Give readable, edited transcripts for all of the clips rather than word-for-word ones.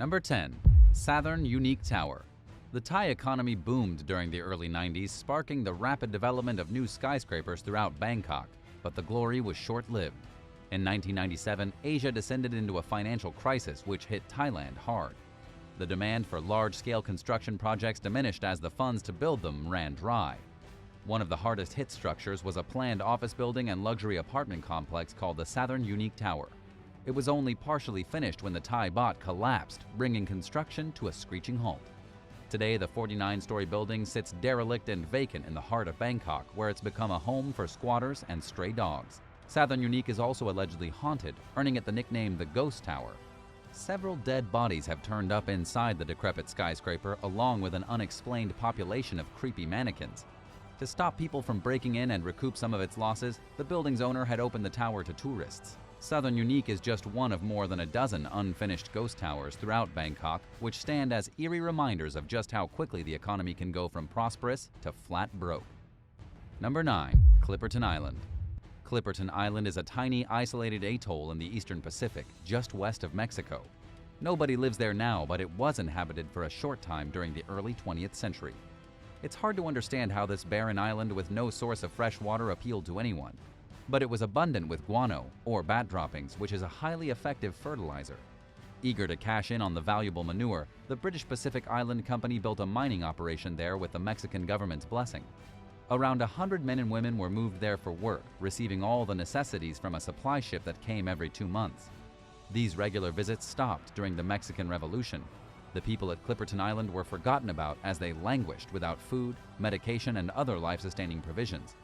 Number 10. Southern Unique Tower. The Thai economy boomed during the early 90s, sparking the rapid development of new skyscrapers throughout Bangkok, but the glory was short-lived. In 1997, Asia descended into a financial crisis which hit Thailand hard. The demand for large-scale construction projects diminished as the funds to build them ran dry. One of the hardest-hit structures was a planned office building and luxury apartment complex called the Southern Unique Tower. It was only partially finished when the Thai baht collapsed, bringing construction to a screeching halt. Today, the 49-story building sits derelict and vacant in the heart of Bangkok, where it's become a home for squatters and stray dogs. Southern Unique is also allegedly haunted, earning it the nickname the Ghost Tower. Several dead bodies have turned up inside the decrepit skyscraper, along with an unexplained population of creepy mannequins. To stop people from breaking in and recoup some of its losses, the building's owner had opened the tower to tourists. Southern Unique is just one of more than a dozen unfinished ghost towers throughout Bangkok, which stand as eerie reminders of just how quickly the economy can go from prosperous to flat broke. Number 9. Clipperton Island. Clipperton Island is a tiny, isolated atoll in the eastern Pacific, just west of Mexico. Nobody lives there now, but it was inhabited for a short time during the early 20th century. It's hard to understand how this barren island with no source of fresh water appealed to anyone. But it was abundant with guano, or bat droppings, which is a highly effective fertilizer. Eager to cash in on the valuable manure, the British Pacific Island Company built a mining operation there with the Mexican government's blessing. Around 100 men and women were moved there for work, receiving all the necessities from a supply ship that came every 2 months. These regular visits stopped during the Mexican Revolution. The people at Clipperton Island were forgotten about as they languished without food, medication, and other life-sustaining provisions.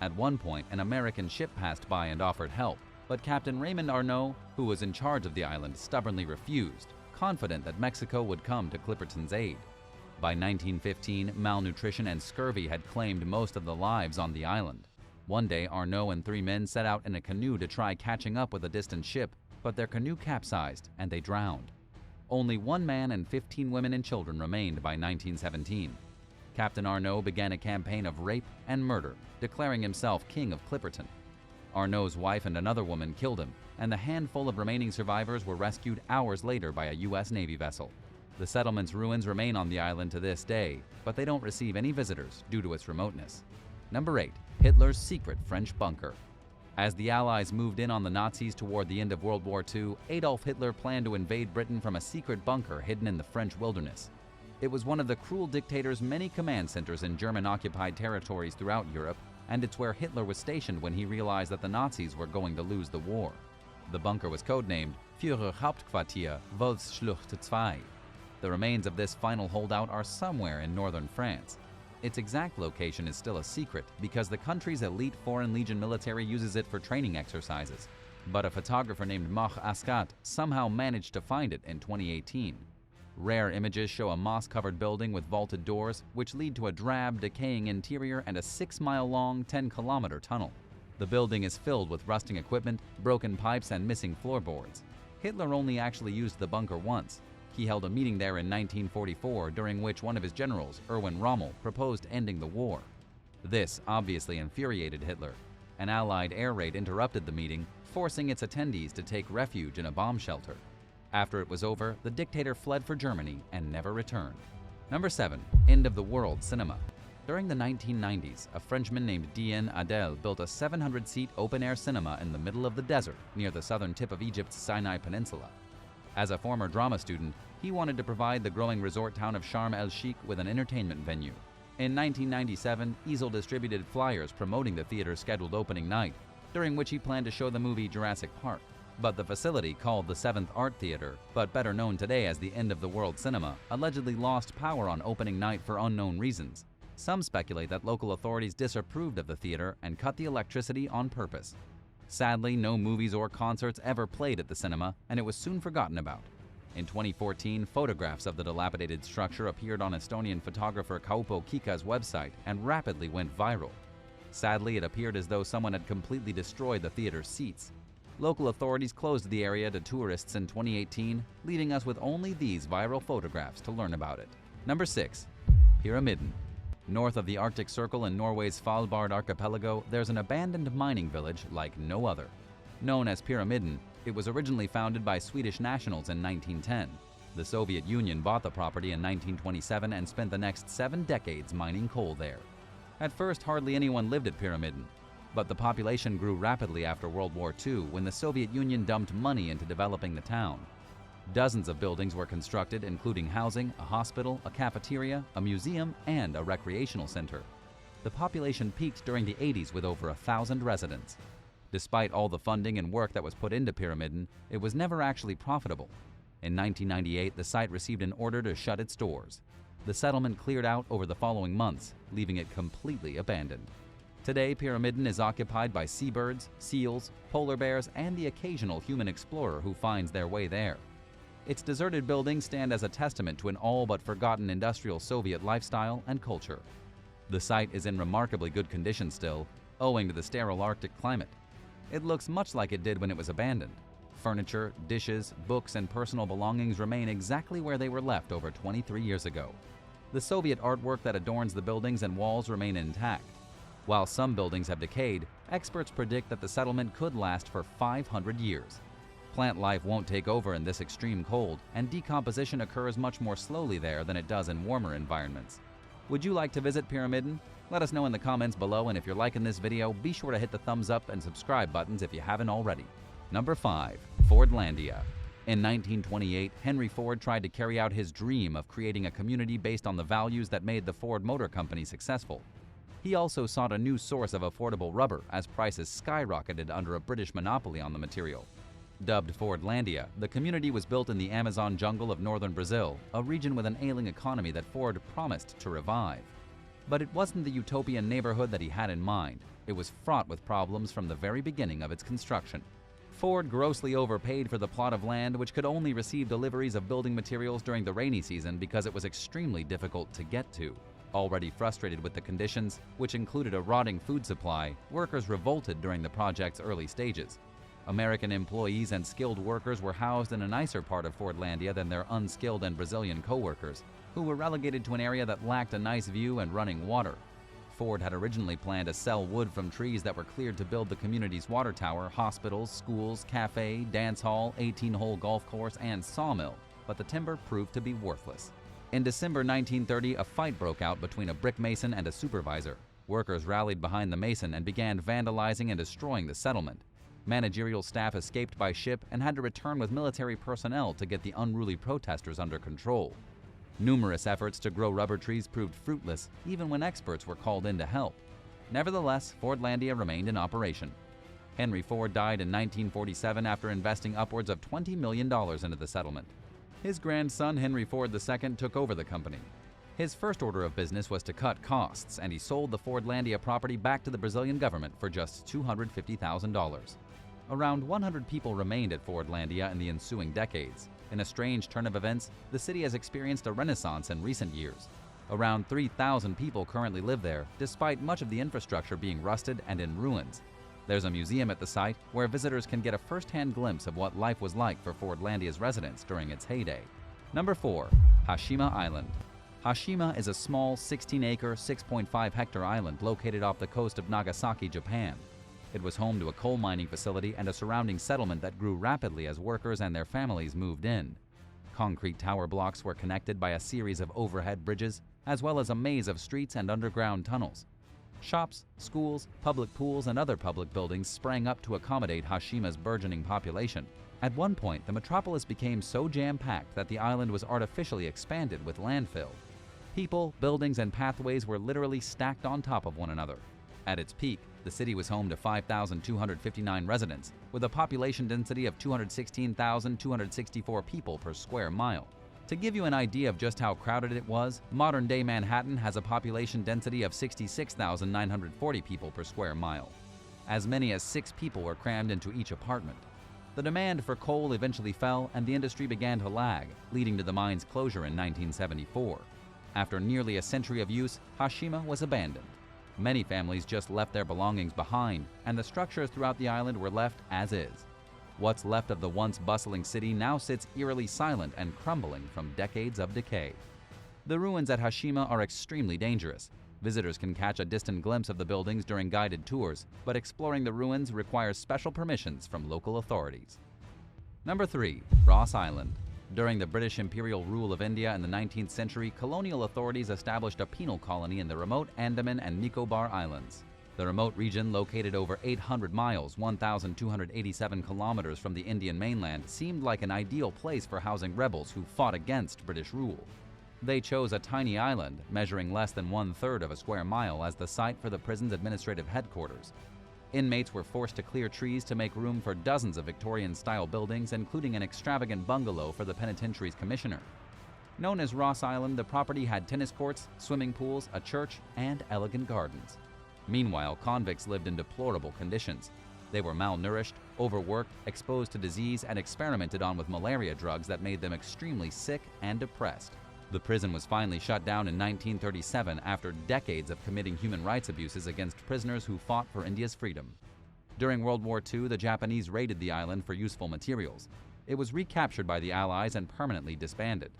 At one point, an American ship passed by and offered help, but Captain Raymond Arnault, who was in charge of the island, stubbornly refused, confident that Mexico would come to Clipperton's aid. By 1915, malnutrition and scurvy had claimed most of the lives on the island. One day, Arnault and 3 men set out in a canoe to try catching up with a distant ship, but their canoe capsized and they drowned. Only 1 man and 15 women and children remained by 1917. Captain Arnault began a campaign of rape and murder, declaring himself king of Clipperton. Arnault's wife and another woman killed him, and the handful of remaining survivors were rescued hours later by a U.S. Navy vessel. The settlement's ruins remain on the island to this day, but they don't receive any visitors due to its remoteness. Number 8. Hitler's secret French bunker. As the Allies moved in on the Nazis toward the end of World War II, Adolf Hitler planned to invade Britain from a secret bunker hidden in the French wilderness. It was one of the cruel dictator's many command centers in German-occupied territories throughout Europe, and it's where Hitler was stationed when he realized that the Nazis were going to lose the war. The bunker was codenamed Führer Hauptquartier Wolfsschlucht II. The remains of this final holdout are somewhere in northern France. Its exact location is still a secret because the country's elite Foreign Legion military uses it for training exercises. But a photographer named Mach Askat somehow managed to find it in 2018. Rare images show a moss-covered building with vaulted doors, which lead to a drab, decaying interior and a 6-mile-long, 10-kilometer tunnel. The building is filled with rusting equipment, broken pipes, and missing floorboards. Hitler only actually used the bunker once. He held a meeting there in 1944, during which one of his generals, Erwin Rommel, proposed ending the war. This obviously infuriated Hitler. An Allied air raid interrupted the meeting, forcing its attendees to take refuge in a bomb shelter. After it was over, the dictator fled for Germany and never returned. Number 7. End of the world cinema. During the 1990s, a Frenchman named Dien Adel built a 700-seat open-air cinema in the middle of the desert near the southern tip of Egypt's Sinai Peninsula. As a former drama student, he wanted to provide the growing resort town of Sharm el-Sheikh with an entertainment venue. In 1997, Easel distributed flyers promoting the theater's scheduled opening night, during which he planned to show the movie Jurassic Park. But the facility, called the 7th Art Theater, but better known today as the End of the World Cinema, allegedly lost power on opening night for unknown reasons. Some speculate that local authorities disapproved of the theater and cut the electricity on purpose. Sadly, no movies or concerts ever played at the cinema, and it was soon forgotten about. In 2014, photographs of the dilapidated structure appeared on Estonian photographer Kaupo Kika's website and rapidly went viral. Sadly, it appeared as though someone had completely destroyed the theater's seats. Local authorities closed the area to tourists in 2018, leaving us with only these viral photographs to learn about it. Number 6. Pyramiden. North of the Arctic Circle in Norway's Svalbard archipelago, there's an abandoned mining village like no other. Known as Pyramiden, it was originally founded by Swedish nationals in 1910. The Soviet Union bought the property in 1927 and spent the next 7 decades mining coal there. At first, hardly anyone lived at Pyramiden, but the population grew rapidly after World War II when the Soviet Union dumped money into developing the town. Dozens of buildings were constructed, including housing, a hospital, a cafeteria, a museum, and a recreational center. The population peaked during the 80s with over 1,000 residents. Despite all the funding and work that was put into Pyramiden, it was never actually profitable. In 1998, the site received an order to shut its doors. The settlement cleared out over the following months, leaving it completely abandoned. Today, Pyramiden is occupied by seabirds, seals, polar bears, and the occasional human explorer who finds their way there. Its deserted buildings stand as a testament to an all but forgotten industrial Soviet lifestyle and culture. The site is in remarkably good condition still, owing to the sterile Arctic climate. It looks much like it did when it was abandoned. Furniture, dishes, books, and personal belongings remain exactly where they were left over 23 years ago. The Soviet artwork that adorns the buildings and walls remain intact. While some buildings have decayed, experts predict that the settlement could last for 500 years. Plant life won't take over in this extreme cold, and decomposition occurs much more slowly there than it does in warmer environments. Would you like to visit Pyramiden? Let us know in the comments below, and if you're liking this video, be sure to hit the thumbs up and subscribe buttons if you haven't already. Number 5. Fordlandia. In 1928, Henry Ford tried to carry out his dream of creating a community based on the values that made the Ford Motor Company successful. He also sought a new source of affordable rubber as prices skyrocketed under a British monopoly on the material. Dubbed Fordlandia, the community was built in the Amazon jungle of northern Brazil, a region with an ailing economy that Ford promised to revive. But it wasn't the utopian neighborhood that he had in mind. It was fraught with problems from the very beginning of its construction. Ford grossly overpaid for the plot of land, which could only receive deliveries of building materials during the rainy season because it was extremely difficult to get to. Already frustrated with the conditions, which included a rotting food supply, workers revolted during the project's early stages. American employees and skilled workers were housed in a nicer part of Fordlandia than their unskilled and Brazilian co-workers, who were relegated to an area that lacked a nice view and running water. Ford had originally planned to sell wood from trees that were cleared to build the community's water tower, hospitals, schools, cafe, dance hall, 18-hole golf course, and sawmill, but the timber proved to be worthless. In December 1930, a fight broke out between a brick mason and a supervisor. Workers rallied behind the mason and began vandalizing and destroying the settlement. Managerial staff escaped by ship and had to return with military personnel to get the unruly protesters under control. Numerous efforts to grow rubber trees proved fruitless, even when experts were called in to help. Nevertheless, Fordlandia remained in operation. Henry Ford died in 1947 after investing upwards of $20 million into the settlement. His grandson, Henry Ford II, took over the company. His first order of business was to cut costs, and he sold the Fordlandia property back to the Brazilian government for just $250,000. Around 100 people remained at Fordlandia in the ensuing decades. In a strange turn of events, the city has experienced a renaissance in recent years. Around 3,000 people currently live there, despite much of the infrastructure being rusted and in ruins. There's a museum at the site where visitors can get a first-hand glimpse of what life was like for Fordlandia's residents during its heyday. Number 4. Hashima Island. Hashima is a small 16-acre, 6.5-hectare island located off the coast of Nagasaki, Japan. It was home to a coal mining facility and a surrounding settlement that grew rapidly as workers and their families moved in. Concrete tower blocks were connected by a series of overhead bridges, as well as a maze of streets and underground tunnels. Shops, schools, public pools, and other public buildings sprang up to accommodate Hashima's burgeoning population. At one point, the metropolis became so jam-packed that the island was artificially expanded with landfill. People, buildings, and pathways were literally stacked on top of one another. At its peak, the city was home to 5,259 residents, with a population density of 216,264 people per square mile. To give you an idea of just how crowded it was, modern-day Manhattan has a population density of 66,940 people per square mile. As many as 6 people were crammed into each apartment. The demand for coal eventually fell, and the industry began to lag, leading to the mine's closure in 1974. After nearly a century of use, Hashima was abandoned. Many families just left their belongings behind, and the structures throughout the island were left as is. What's left of the once bustling city now sits eerily silent and crumbling from decades of decay. The ruins at Hashima are extremely dangerous. Visitors can catch a distant glimpse of the buildings during guided tours, but exploring the ruins requires special permissions from local authorities. Number 3. Ross Island. During the British imperial rule of India in the 19th century, colonial authorities established a penal colony in the remote Andaman and Nicobar Islands. The remote region, located over 800 miles, 1,287 kilometers from the Indian mainland, seemed like an ideal place for housing rebels who fought against British rule. They chose a tiny island, measuring less than 1/3 of a square mile, as the site for the prison's administrative headquarters. Inmates were forced to clear trees to make room for dozens of Victorian-style buildings, including an extravagant bungalow for the penitentiary's commissioner. Known as Ross Island, the property had tennis courts, swimming pools, a church, and elegant gardens. Meanwhile, convicts lived in deplorable conditions. They were malnourished, overworked, exposed to disease, and experimented on with malaria drugs that made them extremely sick and depressed. The prison was finally shut down in 1937 after decades of committing human rights abuses against prisoners who fought for India's freedom. During World War II, the Japanese raided the island for useful materials. It was recaptured by the Allies and permanently disbanded.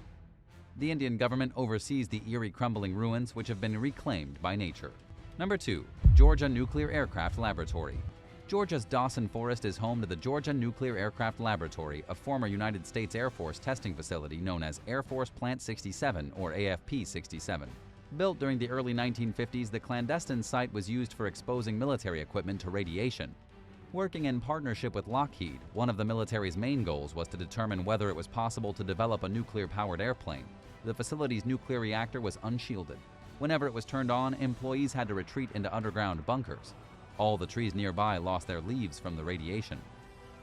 The Indian government oversees the eerie crumbling ruins, which have been reclaimed by nature. Number 2. Georgia Nuclear Aircraft Laboratory. Georgia's Dawson Forest is home to the Georgia Nuclear Aircraft Laboratory, a former United States Air Force testing facility known as Air Force Plant 67 or AFP-67. Built during the early 1950s, the clandestine site was used for exposing military equipment to radiation. Working in partnership with Lockheed, one of the military's main goals was to determine whether it was possible to develop a nuclear-powered airplane. The facility's nuclear reactor was unshielded. Whenever it was turned on, employees had to retreat into underground bunkers. All the trees nearby lost their leaves from the radiation.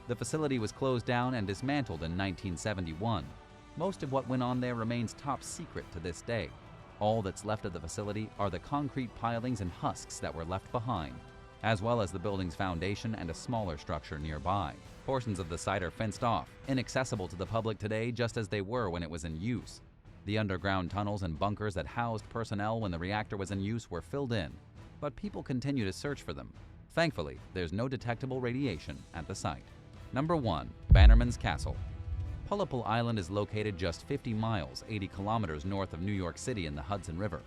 The facility was closed down and dismantled in 1971. Most of what went on there remains top secret to this day. All that's left of the facility are the concrete pilings and husks that were left behind, as well as the building's foundation and a smaller structure nearby. Portions of the site are fenced off, inaccessible to the public today just as they were when it was in use. The underground tunnels and bunkers that housed personnel when the reactor was in use were filled in, but people continue to search for them. Thankfully, there's no detectable radiation at the site. Number 1. Bannermans Castle. Pullipull Island is located just 50 miles, 80 kilometers north of New York City in the Hudson River.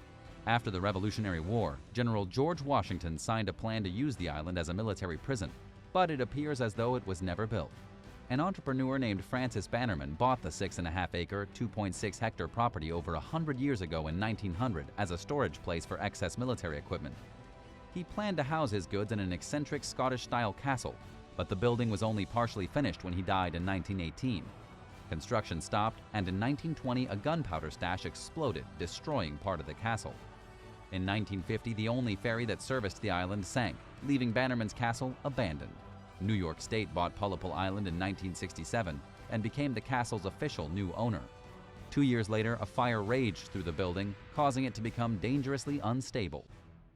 After the Revolutionary War, General George Washington signed a plan to use the island as a military prison, but it appears as though it was never built. An entrepreneur named Francis Bannerman bought the 6.5-acre, 2.6-hectare property over 100 years ago in 1900 as a storage place for excess military equipment. He planned to house his goods in an eccentric Scottish-style castle, but the building was only partially finished when he died in 1918. Construction stopped, and in 1920 a gunpowder stash exploded, destroying part of the castle. In 1950, the only ferry that serviced the island sank, leaving Bannerman's Castle abandoned. New York State bought Pullipull Island in 1967 and became the castle's official new owner. 2 years later, a fire raged through the building, causing it to become dangerously unstable.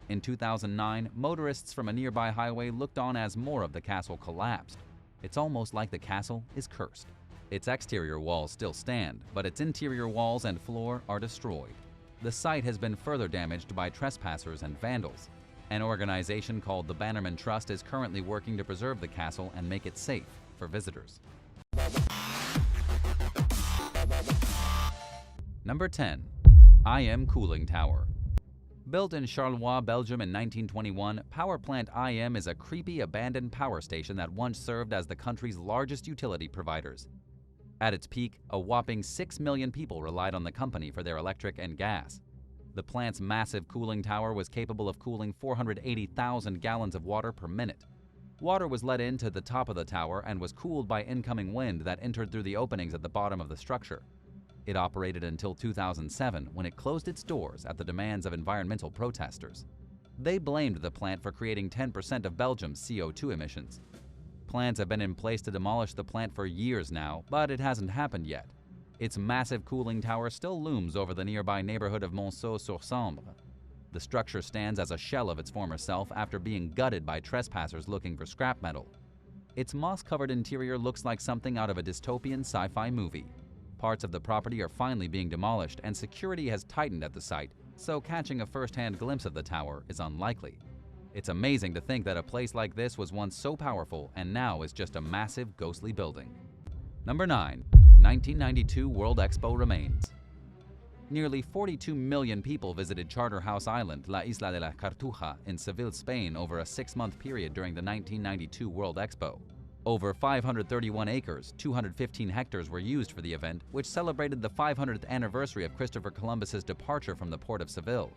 In 2009, motorists from a nearby highway looked on as more of the castle collapsed. It's almost like the castle is cursed. Its exterior walls still stand, but its interior walls and floor are destroyed. The site has been further damaged by trespassers and vandals. An organization called the Bannerman Trust is currently working to preserve the castle and make it safe for visitors. Number 10. IM Cooling Tower. Built in Charleroi, Belgium in 1921, Power Plant IM is a creepy abandoned power station that once served as the country's largest utility providers. At its peak, a whopping 6 million people relied on the company for their electric and gas. The plant's massive cooling tower was capable of cooling 480,000 gallons of water per minute. Water was let into the top of the tower and was cooled by incoming wind that entered through the openings at the bottom of the structure. It operated until 2007, when it closed its doors at the demands of environmental protesters. They blamed the plant for creating 10% of Belgium's CO2 emissions. Plans have been in place to demolish the plant for years now, but it hasn't happened yet. Its massive cooling tower still looms over the nearby neighborhood of Monceau-sur-Sambre. The structure stands as a shell of its former self after being gutted by trespassers looking for scrap metal. Its moss-covered interior looks like something out of a dystopian sci-fi movie. Parts of the property are finally being demolished, and security has tightened at the site, so catching a first-hand glimpse of the tower is unlikely. It's amazing to think that a place like this was once so powerful and now is just a massive, ghostly building. Number 9. 1992 World Expo remains. Nearly 42 million people visited Charterhouse Island, La Isla de la Cartuja, in Seville, Spain over a 6-month period during the 1992 World Expo. Over 531 acres, 215 hectares were used for the event, which celebrated the 500th anniversary of Christopher Columbus's departure from the port of Seville.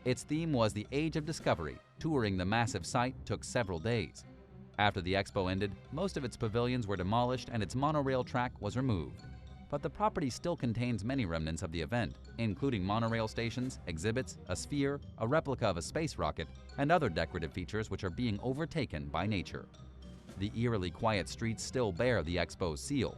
Its theme was the Age of Discovery. Touring the massive site took several days. After the expo ended, most of its pavilions were demolished and its monorail track was removed. But the property still contains many remnants of the event, including monorail stations, exhibits, a sphere, a replica of a space rocket, and other decorative features which are being overtaken by nature. The eerily quiet streets still bear the expo's seal.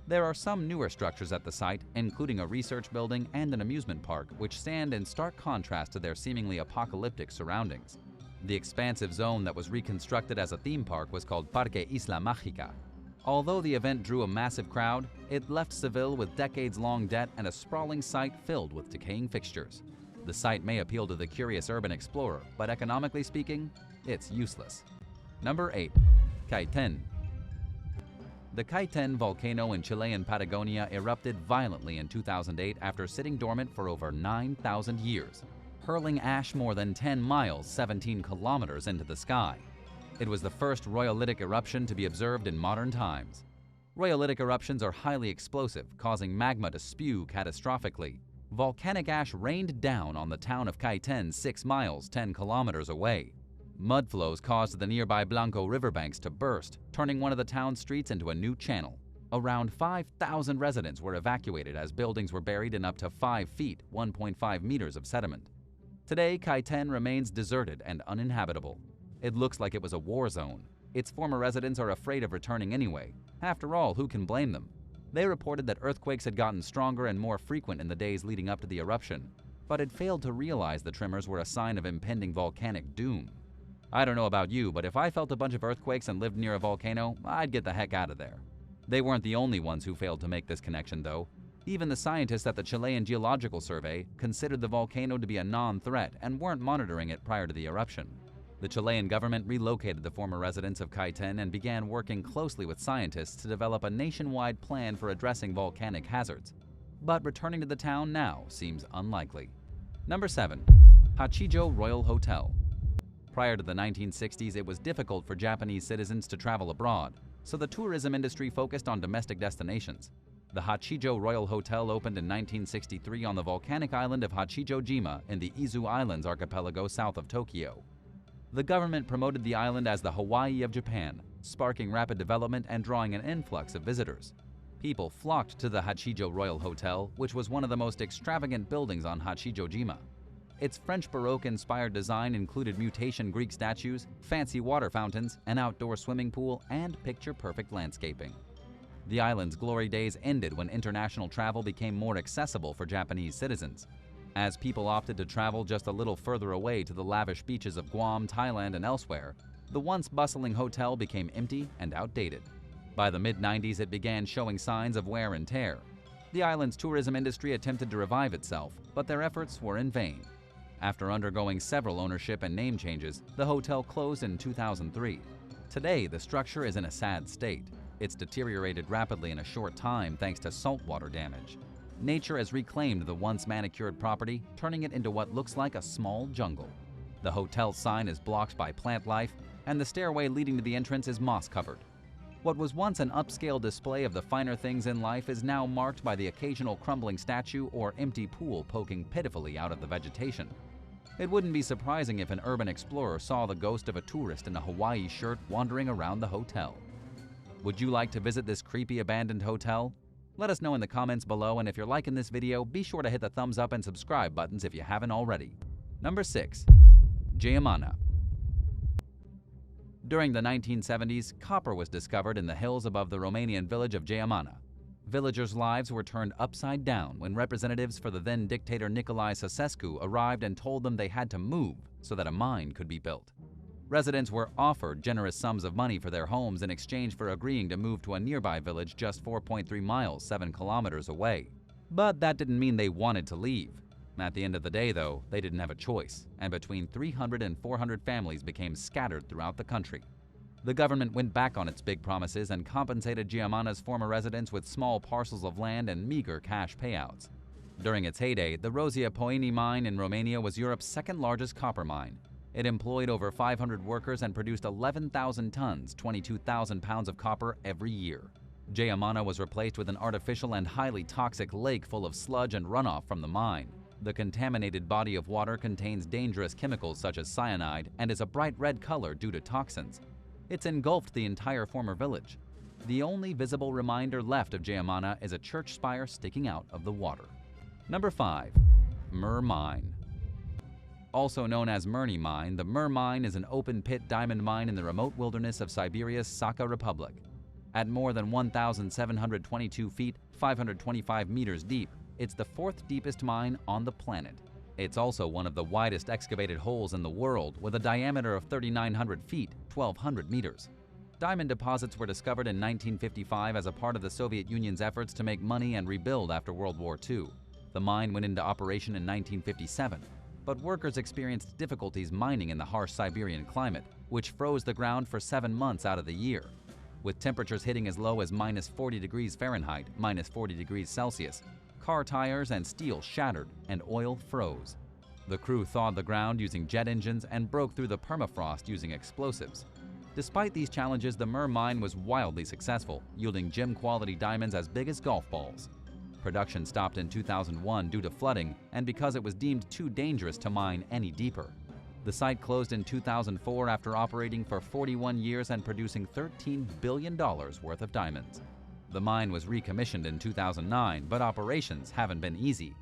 There are some newer structures at the site, including a research building and an amusement park, which stand in stark contrast to their seemingly apocalyptic surroundings. The expansive zone that was reconstructed as a theme park was called Parque Isla Mágica. Although the event drew a massive crowd, it left Seville with decades-long debt and a sprawling site filled with decaying fixtures. The site may appeal to the curious urban explorer, but economically speaking, it's useless. Number 8. Kaiten. The Kaiten volcano in Chilean Patagonia erupted violently in 2008 after sitting dormant for over 9,000 years, hurling ash more than 10 miles, 17 kilometers into the sky. It was the first rhyolitic eruption to be observed in modern times. Rhyolitic eruptions are highly explosive, causing magma to spew catastrophically. Volcanic ash rained down on the town of Kaiten 6 miles, 10 kilometers away. Mud flows caused the nearby Blanco riverbanks to burst, turning one of the town's streets into a new channel. Around 5,000 residents were evacuated as buildings were buried in up to 5 feet, 1.5 meters of sediment. Today, Kaiten remains deserted and uninhabitable. It looks like it was a war zone. Its former residents are afraid of returning anyway. After all, who can blame them? They reported that earthquakes had gotten stronger and more frequent in the days leading up to the eruption, but had failed to realize the tremors were a sign of impending volcanic doom. I don't know about you, but if I felt a bunch of earthquakes and lived near a volcano, I'd get the heck out of there. They weren't the only ones who failed to make this connection, though. Even the scientists at the Chilean Geological Survey considered the volcano to be a non-threat and weren't monitoring it prior to the eruption. The Chilean government relocated the former residents of Kaiten and began working closely with scientists to develop a nationwide plan for addressing volcanic hazards. But returning to the town now seems unlikely. Number 7. Hachijo Royal Hotel. Prior to the 1960s, it was difficult for Japanese citizens to travel abroad, so the tourism industry focused on domestic destinations. The Hachijo Royal Hotel opened in 1963 on the volcanic island of Hachijojima in the Izu Islands archipelago south of Tokyo. The government promoted the island as the Hawaii of Japan, sparking rapid development and drawing an influx of visitors. People flocked to the Hachijo Royal Hotel, which was one of the most extravagant buildings on Hachijojima. Its French Baroque-inspired design included mutation Greek statues, fancy water fountains, an outdoor swimming pool, and picture-perfect landscaping. The island's glory days ended when international travel became more accessible for Japanese citizens. As people opted to travel just a little further away to the lavish beaches of Guam, Thailand, and elsewhere, the once bustling hotel became empty and outdated. By the mid-90s, it began showing signs of wear and tear. The island's tourism industry attempted to revive itself, but their efforts were in vain. After undergoing several ownership and name changes, the hotel closed in 2003. Today, the structure is in a sad state. It's deteriorated rapidly in a short time thanks to saltwater damage. Nature has reclaimed the once manicured property, turning it into what looks like a small jungle. The hotel sign is blocked by plant life, and the stairway leading to the entrance is moss-covered. What was once an upscale display of the finer things in life is now marked by the occasional crumbling statue or empty pool poking pitifully out of the vegetation. It wouldn't be surprising if an urban explorer saw the ghost of a tourist in a Hawaii shirt wandering around the hotel. Would you like to visit this creepy abandoned hotel? Let us know in the comments below, and if you're liking this video, be sure to hit the thumbs up and subscribe buttons if you haven't already. Number 6. Jayamana. During the 1970s, copper was discovered in the hills above the Romanian village of Jayamana. Villagers' lives were turned upside down when representatives for the then dictator Nicolae Ceausescu arrived and told them they had to move so that a mine could be built. Residents were offered generous sums of money for their homes in exchange for agreeing to move to a nearby village just 4.3 miles, 7 kilometers away. But that didn't mean they wanted to leave. At the end of the day, though, they didn't have a choice, and between 300 and 400 families became scattered throughout the country. The government went back on its big promises and compensated Jayamana's former residents with small parcels of land and meager cash payouts. During its heyday, the Rosia Poeni mine in Romania was Europe's second largest copper mine. It employed over 500 workers and produced 11,000 tons, 22,000 pounds of copper every year. Jayamana was replaced with an artificial and highly toxic lake full of sludge and runoff from the mine. The contaminated body of water contains dangerous chemicals such as cyanide and is a bright red color due to toxins. It's engulfed the entire former village. The only visible reminder left of Jayamana is a church spire sticking out of the water. Number 5. Mermine. Also known as Mermine Mine, the Mermine is an open-pit diamond mine in the remote wilderness of Siberia's Sakha Republic. At more than 1,722 feet, 525 meters deep, it's the 4th deepest mine on the planet. It's also one of the widest excavated holes in the world, with a diameter of 3,900 feet, 1,200 meters. Diamond deposits were discovered in 1955 as a part of the Soviet Union's efforts to make money and rebuild after World War II. The mine went into operation in 1957, but workers experienced difficulties mining in the harsh Siberian climate, which froze the ground for 7 months out of the year. With temperatures hitting as low as minus 40 degrees Fahrenheit, minus 40 degrees Celsius, car tires and steel shattered and oil froze. The crew thawed the ground using jet engines and broke through the permafrost using explosives. Despite these challenges, the Mermine was wildly successful, yielding gem-quality diamonds as big as golf balls. Production stopped in 2001 due to flooding and because it was deemed too dangerous to mine any deeper. The site closed in 2004 after operating for 41 years and producing $13 billion worth of diamonds. The mine was recommissioned in 2009, but operations haven't been easy,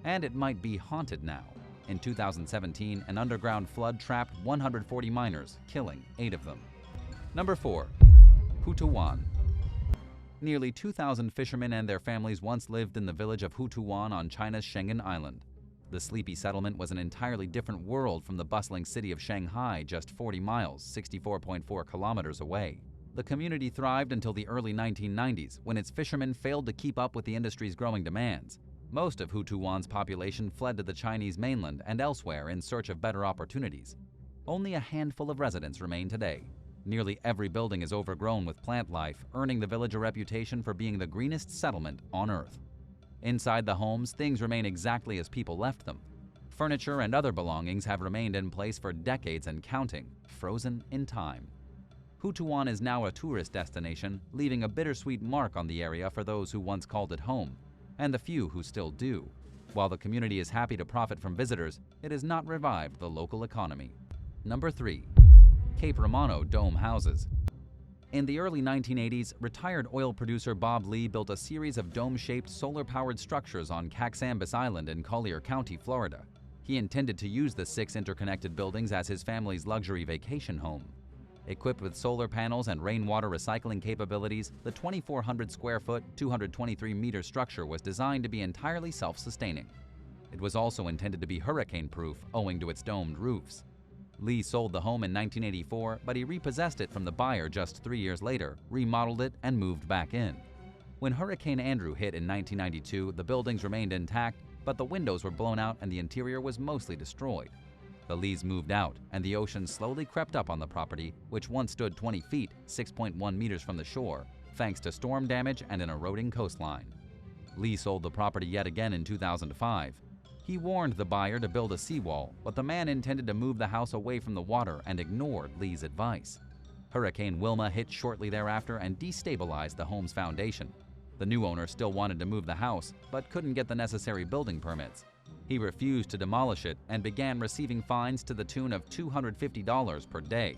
and it might be haunted now. In 2017, an underground flood trapped 140 miners, killing 8 of them. Number 4. Hutuan. Nearly 2,000 fishermen and their families once lived in the village of Hutuan on China's Schengen Island. The sleepy settlement was an entirely different world from the bustling city of Shanghai, just 40 miles, 64.4 kilometers away. The community thrived until the early 1990s, when its fishermen failed to keep up with the industry's growing demands. Most of Hutuan's population fled to the Chinese mainland and elsewhere in search of better opportunities. Only a handful of residents remain today. Nearly every building is overgrown with plant life, earning the village a reputation for being the greenest settlement on Earth. Inside the homes, things remain exactly as people left them. Furniture and other belongings have remained in place for decades and counting, frozen in time. Hutuan is now a tourist destination, leaving a bittersweet mark on the area for those who once called it home, and the few who still do. While the community is happy to profit from visitors, it has not revived the local economy. Number 3. Cape Romano dome houses. In the early 1980s, retired oil producer Bob Lee built a series of dome-shaped solar-powered structures on Caxambas Island in Collier County, Florida. He intended to use the 6 interconnected buildings as his family's luxury vacation home. Equipped with solar panels and rainwater recycling capabilities, the 2,400-square-foot, 223-meter structure was designed to be entirely self-sustaining. It was also intended to be hurricane-proof, owing to its domed roofs. Lee sold the home in 1984, but he repossessed it from the buyer just 3 years later, remodeled it, and moved back in. When Hurricane Andrew hit in 1992, the buildings remained intact, but the windows were blown out and the interior was mostly destroyed. The Lees moved out, and the ocean slowly crept up on the property, which once stood 20 feet, 6.1 meters from the shore, thanks to storm damage and an eroding coastline. Lee sold the property yet again in 2005. He warned the buyer to build a seawall, but the man intended to move the house away from the water and ignored Lee's advice. Hurricane Wilma hit shortly thereafter and destabilized the home's foundation. The new owner still wanted to move the house, but couldn't get the necessary building permits. He refused to demolish it and began receiving fines to the tune of $250 per day.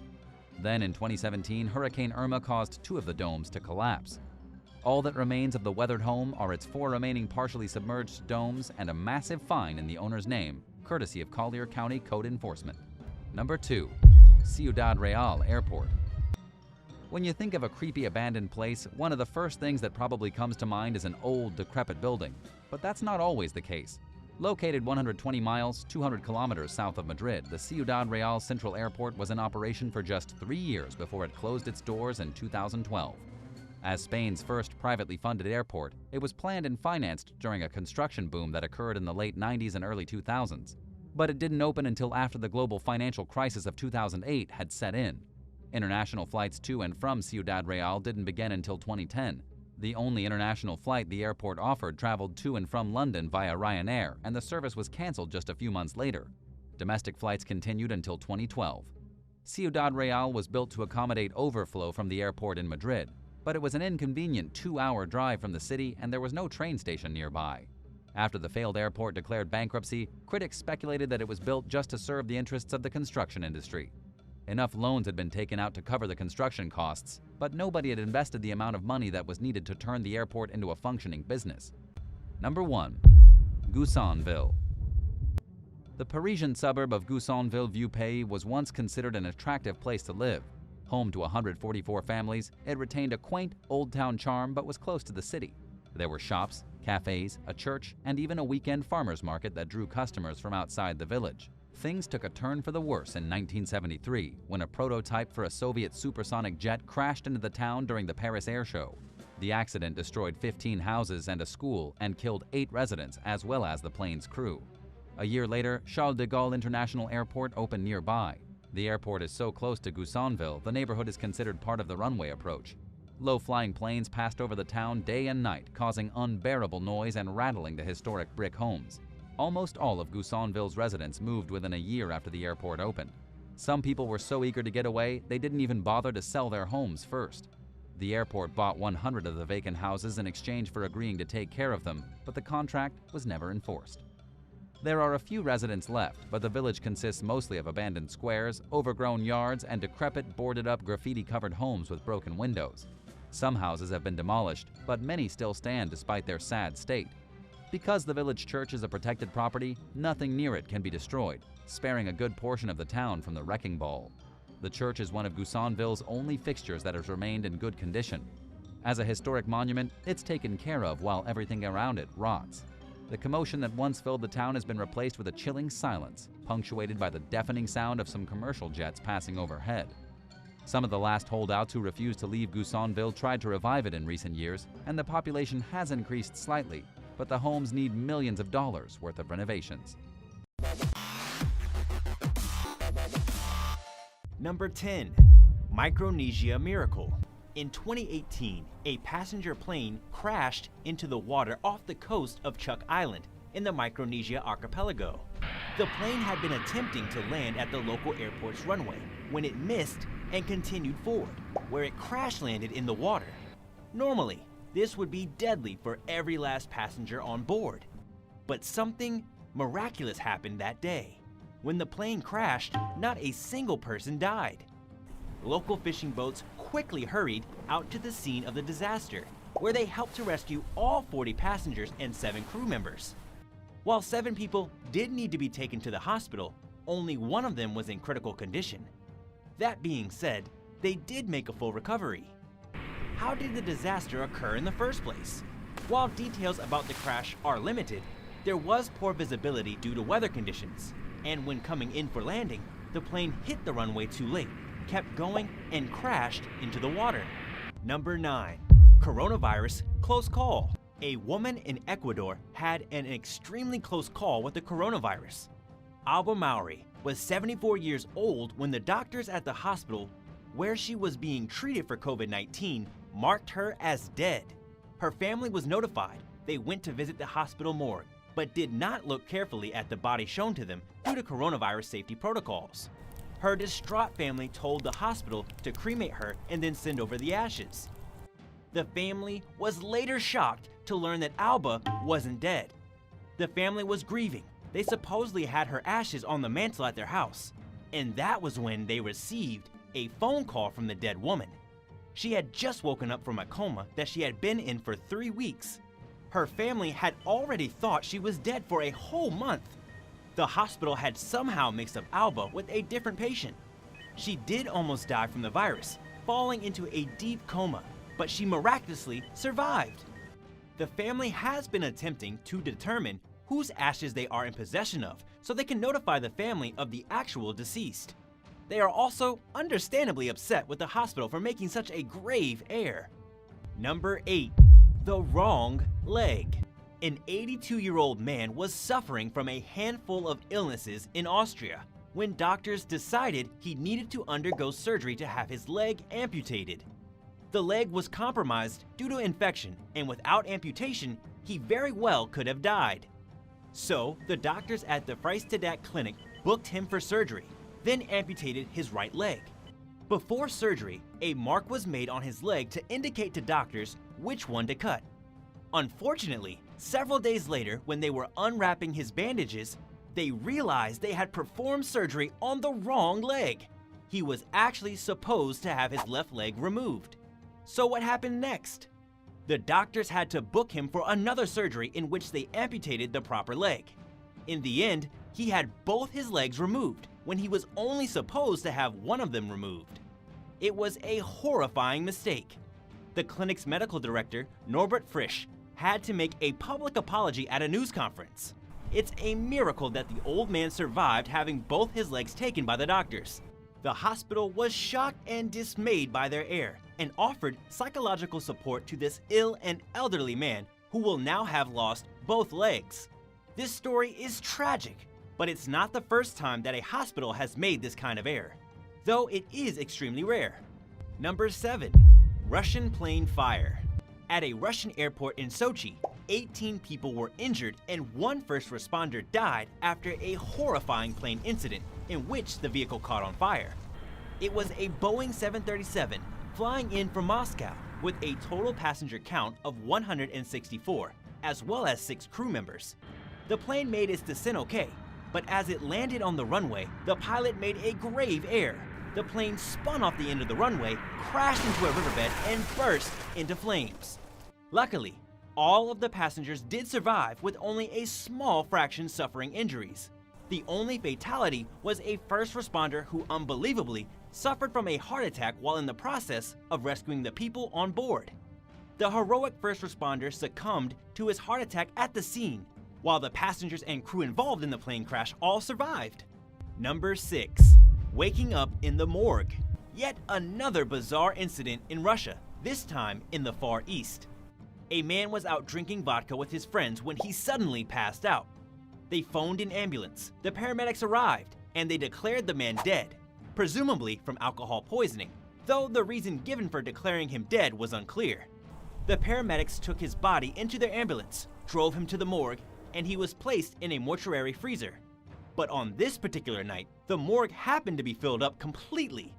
Then in 2017, Hurricane Irma caused 2 of the domes to collapse. All that remains of the weathered home are its 4 remaining partially submerged domes and a massive fine in the owner's name, courtesy of Collier County Code Enforcement. Number 2. Ciudad Real Airport. When you think of a creepy abandoned place, one of the first things that probably comes to mind is an old, decrepit building. But that's not always the case. Located 120 miles, 200 kilometers south of Madrid, the Ciudad Real Central Airport was in operation for just 3 years before it closed its doors in 2012. As Spain's first privately funded airport, it was planned and financed during a construction boom that occurred in the late 90s and early 2000s. But it didn't open until after the global financial crisis of 2008 had set in. International flights to and from Ciudad Real didn't begin until 2010. The only international flight the airport offered traveled to and from London via Ryanair, and the service was canceled just a few months later. Domestic flights continued until 2012. Ciudad Real was built to accommodate overflow from the airport in Madrid, but it was an inconvenient 2-hour drive from the city and there was no train station nearby. After the failed airport declared bankruptcy, critics speculated that it was built just to serve the interests of the construction industry. Enough loans had been taken out to cover the construction costs, but nobody had invested the amount of money that was needed to turn the airport into a functioning business. Number 1. Gusanville. The Parisian suburb of Gusanville-Vieux-Pays was once considered an attractive place to live. Home to 144 families, it retained a quaint, old-town charm but was close to the city. There were shops, cafes, a church, and even a weekend farmers market that drew customers from outside the village. Things took a turn for the worse in 1973 when a prototype for a Soviet supersonic jet crashed into the town during the Paris Air Show. The accident destroyed 15 houses and a school and killed 8 residents as well as the plane's crew. A year later, Charles de Gaulle International Airport opened nearby. The airport is so close to Gusanville, the neighborhood is considered part of the runway approach. Low-flying planes passed over the town day and night, causing unbearable noise and rattling the historic brick homes. Almost all of Gusanville's residents moved within a year after the airport opened. Some people were so eager to get away, they didn't even bother to sell their homes first. The airport bought 100 of the vacant houses in exchange for agreeing to take care of them, but the contract was never enforced. There are a few residents left, but the village consists mostly of abandoned squares, overgrown yards, and decrepit, boarded-up, graffiti-covered homes with broken windows. Some houses have been demolished, but many still stand despite their sad state. Because the village church is a protected property, nothing near it can be destroyed, sparing a good portion of the town from the wrecking ball. The church is one of Gusanville's only fixtures that has remained in good condition. As a historic monument, it's taken care of while everything around it rots. The commotion that once filled the town has been replaced with a chilling silence, punctuated by the deafening sound of some commercial jets passing overhead. Some of the last holdouts who refused to leave Gusanville tried to revive it in recent years, and the population has increased slightly, but the homes need millions of dollars worth of renovations. Number 10. Micronesia Miracle. In 2018, a passenger plane crashed into the water off the coast of Chuck Island in the Micronesia archipelago. The plane had been attempting to land at the local airport's runway when it missed and continued forward, where it crash landed in the water. Normally, this would be deadly for every last passenger on board. But something miraculous happened that day. When the plane crashed, not a single person died. Local fishing boats quickly hurried out to the scene of the disaster, where they helped to rescue all 40 passengers and 7 crew members. While 7 people did need to be taken to the hospital, only one of them was in critical condition. That being said, they did make a full recovery. How did the disaster occur in the first place? While details about the crash are limited, there was poor visibility due to weather conditions, and when coming in for landing, the plane hit the runway too late, kept going, and crashed into the water. Number 9. Coronavirus Close Call. A woman in Ecuador had an extremely close call with the coronavirus. Alba Mauri was 74 years old when the doctors at the hospital where she was being treated for COVID-19 marked her as dead. Her family was notified. They went to visit the hospital morgue, but did not look carefully at the body shown to them due to coronavirus safety protocols. Her distraught family told the hospital to cremate her and then send over the ashes. The family was later shocked to learn that Alba wasn't dead. The family was grieving. They supposedly had her ashes on the mantle at their house, and that was when they received a phone call from the dead woman. She had just woken up from a coma that she had been in for 3 weeks. Her family had already thought she was dead for a whole month. The hospital had somehow mixed up Alba with a different patient. She did almost die from the virus, falling into a deep coma, but she miraculously survived. The family has been attempting to determine whose ashes they are in possession of so they can notify the family of the actual deceased. They are also understandably upset with the hospital for making such a grave error. Number 8. The wrong leg. An 82-year-old man was suffering from a handful of illnesses in Austria when doctors decided he needed to undergo surgery to have his leg amputated. The leg was compromised due to infection, and without amputation, he very well could have died. So, the doctors at the Friestadt clinic booked him for surgery, then amputated his right leg. Before surgery, a mark was made on his leg to indicate to doctors which one to cut. Unfortunately, several days later, when they were unwrapping his bandages, they realized they had performed surgery on the wrong leg. He was actually supposed to have his left leg removed. So what happened next? The doctors had to book him for another surgery in which they amputated the proper leg. In the end, he had both his legs removed when he was only supposed to have one of them removed. It was a horrifying mistake. The clinic's medical director, Norbert Frisch, had to make a public apology at a news conference. It's a miracle that the old man survived having both his legs taken by the doctors. The hospital was shocked and dismayed by their error and offered psychological support to this ill and elderly man who will now have lost both legs. This story is tragic, but it's not the first time that a hospital has made this kind of error, though it is extremely rare. Number 7. Russian plane fire. At a Russian airport in Sochi, 18 people were injured and one first responder died after a horrifying plane incident in which the vehicle caught on fire. It was a Boeing 737 flying in from Moscow with a total passenger count of 164, as well as 6 crew members. The plane made its descent okay, but as it landed on the runway, the pilot made a grave error. The plane spun off the end of the runway, crashed into a riverbed, and burst into flames. Luckily, all of the passengers did survive with only a small fraction suffering injuries. The only fatality was a first responder who unbelievably suffered from a heart attack while in the process of rescuing the people on board. The heroic first responder succumbed to his heart attack at the scene, while the passengers and crew involved in the plane crash all survived. Number 6. Waking up in the morgue. Yet another bizarre incident in Russia, this time in the Far East. A man was out drinking vodka with his friends when he suddenly passed out. They phoned an ambulance, the paramedics arrived, and they declared the man dead, presumably from alcohol poisoning, though the reason given for declaring him dead was unclear. The paramedics took his body into their ambulance, drove him to the morgue, and he was placed in a mortuary freezer. But on this particular night, the morgue happened to be filled up completely.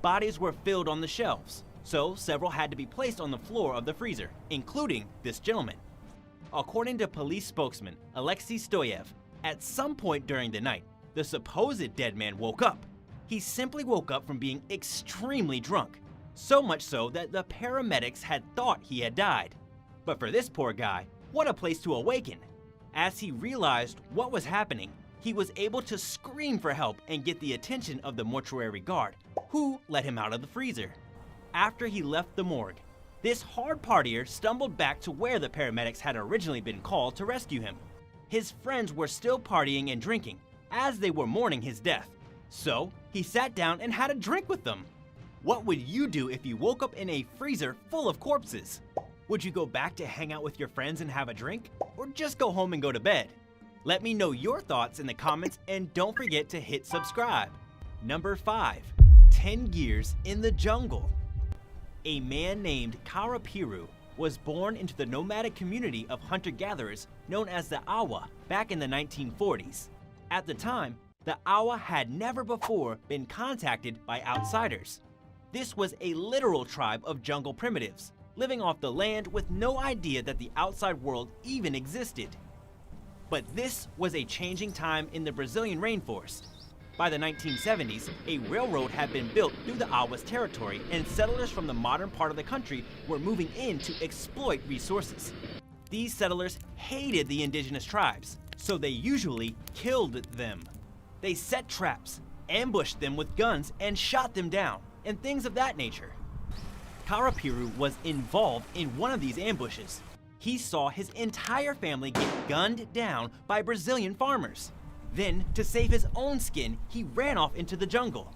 Bodies were filled on the shelves, so several had to be placed on the floor of the freezer, including this gentleman. According to police spokesman Alexei Stoyev, at some point during the night, the supposed dead man woke up. He simply woke up from being extremely drunk, so much so that the paramedics had thought he had died. But for this poor guy, what a place to awaken. As he realized what was happening, he was able to scream for help and get the attention of the mortuary guard, who let him out of the freezer. After he left the morgue, this hard partier stumbled back to where the paramedics had originally been called to rescue him. His friends were still partying and drinking, as they were mourning his death. So, he sat down and had a drink with them. What would you do if you woke up in a freezer full of corpses? Would you go back to hang out with your friends and have a drink? Or just go home and go to bed? Let me know your thoughts in the comments and don't forget to hit subscribe. Number 5. 10 Years in the Jungle. A man named Karapiru was born into the nomadic community of hunter-gatherers known as the Awa back in the 1940s. At the time, the Awa had never before been contacted by outsiders. This was a literal tribe of jungle primitives, living off the land with no idea that the outside world even existed. But this was a changing time in the Brazilian rainforest. By the 1970s, a railroad had been built through the Awa's territory, and settlers from the modern part of the country were moving in to exploit resources. These settlers hated the indigenous tribes, so they usually killed them. They set traps, ambushed them with guns, and shot them down, and things of that nature. Karapiru was involved in one of these ambushes. He saw his entire family get gunned down by Brazilian farmers. Then, to save his own skin, he ran off into the jungle.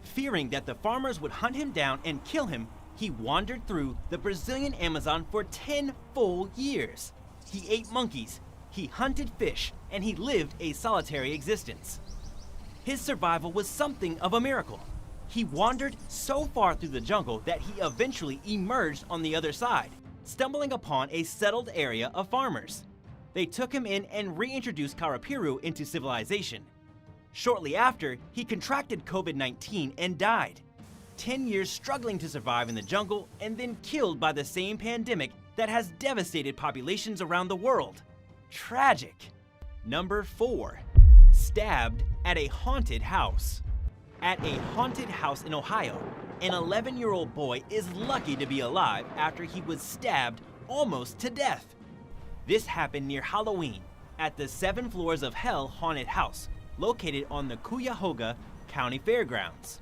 Fearing that the farmers would hunt him down and kill him, he wandered through the Brazilian Amazon for 10 full years. He ate monkeys, he hunted fish, and he lived a solitary existence. His survival was something of a miracle. He wandered so far through the jungle that he eventually emerged on the other side, stumbling upon a settled area of farmers. They took him in and reintroduced Karapiru into civilization. Shortly after, he contracted COVID-19 and died. 10 years struggling to survive in the jungle and then killed by the same pandemic that has devastated populations around the world. Tragic. Number 4. Stabbed at a haunted house. At a haunted house in Ohio, an 11-year-old boy is lucky to be alive after he was stabbed almost to death. This happened near Halloween at the Seven Floors of Hell haunted house, located on the Cuyahoga County Fairgrounds.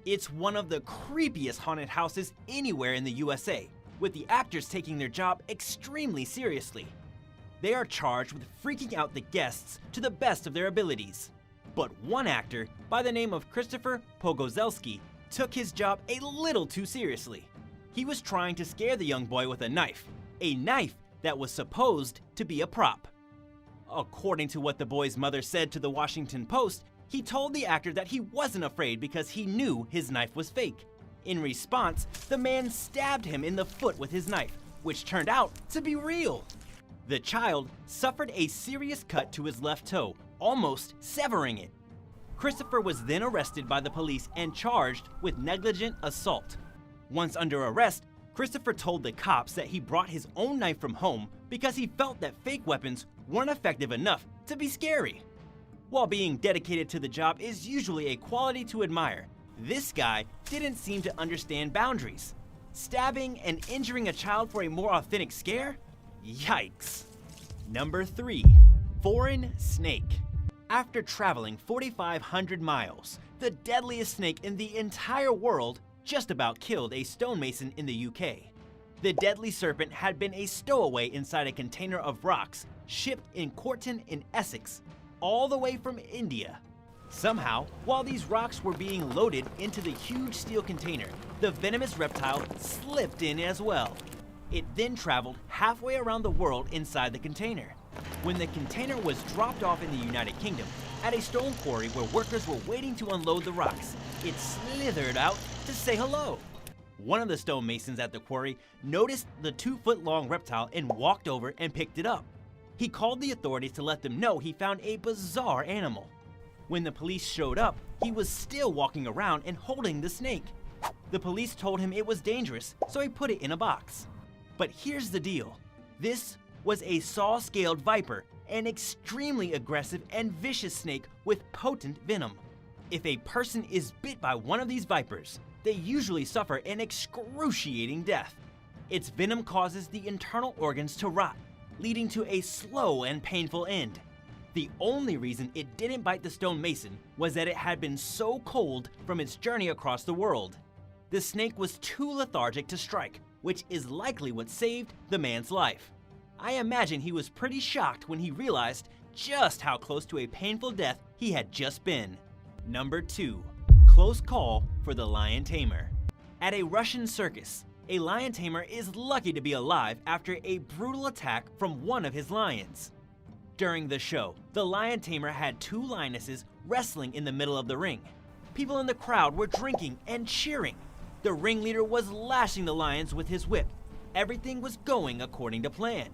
It's one of the creepiest haunted houses anywhere in the USA, with the actors taking their job extremely seriously. They are charged with freaking out the guests to the best of their abilities. But one actor by the name of Christopher Pogozelski took his job a little too seriously. He was trying to scare the young boy with a knife that was supposed to be a prop. According to what the boy's mother said to the Washington Post, he told the actor that he wasn't afraid because he knew his knife was fake. In response, the man stabbed him in the foot with his knife, which turned out to be real. The child suffered a serious cut to his left toe, almost severing it. Christopher was then arrested by the police and charged with negligent assault. Once under arrest, Christopher told the cops that he brought his own knife from home because he felt that fake weapons weren't effective enough to be scary. While being dedicated to the job is usually a quality to admire, this guy didn't seem to understand boundaries. Stabbing and injuring a child for a more authentic scare? Yikes. Number 3. Foreign snake. After traveling 4,500 miles, the deadliest snake in the entire world just about killed a stonemason in the UK. The deadly serpent had been a stowaway inside a container of rocks shipped in Creepiest in Essex, all the way from India. Somehow, while these rocks were being loaded into the huge steel container, the venomous reptile slipped in as well. It then traveled halfway around the world inside the container. When the container was dropped off in the United Kingdom, at a stone quarry where workers were waiting to unload the rocks, it slithered out to say hello. One of the stonemasons at the quarry noticed the 2-foot-long reptile and walked over and picked it up. He called the authorities to let them know he found a bizarre animal. When the police showed up, he was still walking around and holding the snake. The police told him it was dangerous, so he put it in a box. But here's the deal. This was a saw-scaled viper, an extremely aggressive and vicious snake with potent venom. If a person is bit by one of these vipers, they usually suffer an excruciating death. Its venom causes the internal organs to rot, leading to a slow and painful end. The only reason it didn't bite the stonemason was that it had been so cold from its journey across the world. The snake was too lethargic to strike, which is likely what saved the man's life. I imagine he was pretty shocked when he realized just how close to a painful death he had just been. Number 2. Close call for the lion tamer. At a Russian circus, a lion tamer is lucky to be alive after a brutal attack from one of his lions. During the show, the lion tamer had 2 lionesses wrestling in the middle of the ring. People in the crowd were drinking and cheering. The ringleader was lashing the lions with his whip. Everything was going according to plan.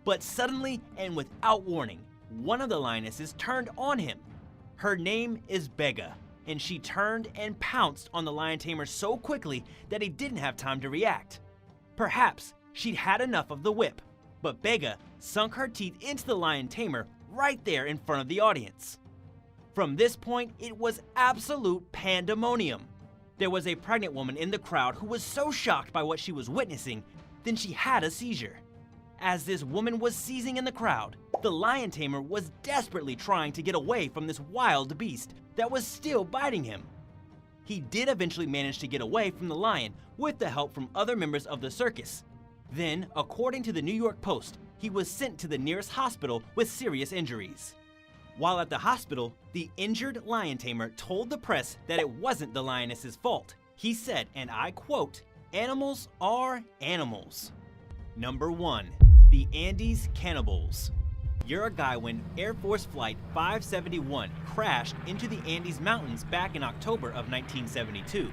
But suddenly and without warning, one of the lionesses turned on him. Her name is Bega, and she turned and pounced on the lion tamer so quickly that he didn't have time to react. Perhaps she'd had enough of the whip, but Bega sunk her teeth into the lion tamer right there in front of the audience. From this point, it was absolute pandemonium. There was a pregnant woman in the crowd who was so shocked by what she was witnessing, then she had a seizure. As this woman was seizing in the crowd, the lion tamer was desperately trying to get away from this wild beast that was still biting him. He did eventually manage to get away from the lion with the help from other members of the circus. Then, according to the New York Post, he was sent to the nearest hospital with serious injuries. While at the hospital, the injured lion tamer told the press that it wasn't the lioness's fault. He said, and I quote, "Animals are animals." Number 1. The Andes Cannibals. Uruguayan Air Force Flight 571 crashed into the Andes Mountains back in October of 1972.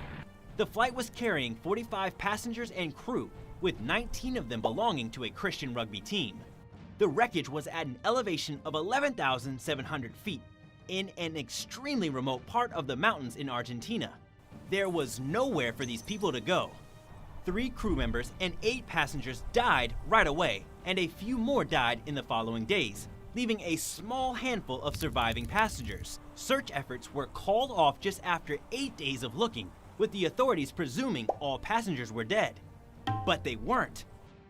The flight was carrying 45 passengers and crew, with 19 of them belonging to a Christian rugby team. The wreckage was at an elevation of 11,700 feet. in an extremely remote part of the mountains in Argentina. There was nowhere for these people to go. 3 crew members and 8 passengers died right away, and a few more died in the following days, leaving a small handful of surviving passengers. Search efforts were called off just after 8 days of looking, with the authorities presuming all passengers were dead. But they weren't.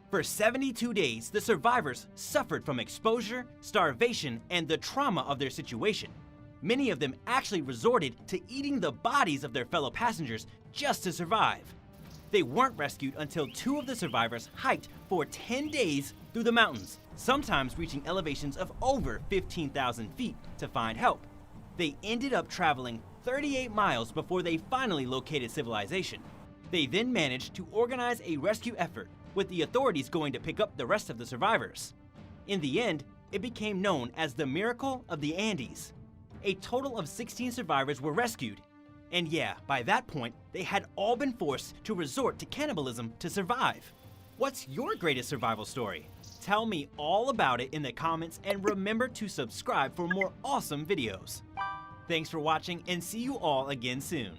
For 72 days, the survivors suffered from exposure, starvation, and the trauma of their situation. Many of them actually resorted to eating the bodies of their fellow passengers just to survive. They weren't rescued until 2 of the survivors hiked for 10 days through the mountains, sometimes reaching elevations of over 15,000 feet to find help. They ended up traveling 38 miles before they finally located civilization. They then managed to organize a rescue effort, with the authorities going to pick up the rest of the survivors. In the end, it became known as the Miracle of the Andes. A total of 16 survivors were rescued. And yeah, by that point, they had all been forced to resort to cannibalism to survive. What's your greatest survival story? Tell me all about it in the comments, and remember to subscribe for more awesome videos. Thanks for watching, and see you all again soon.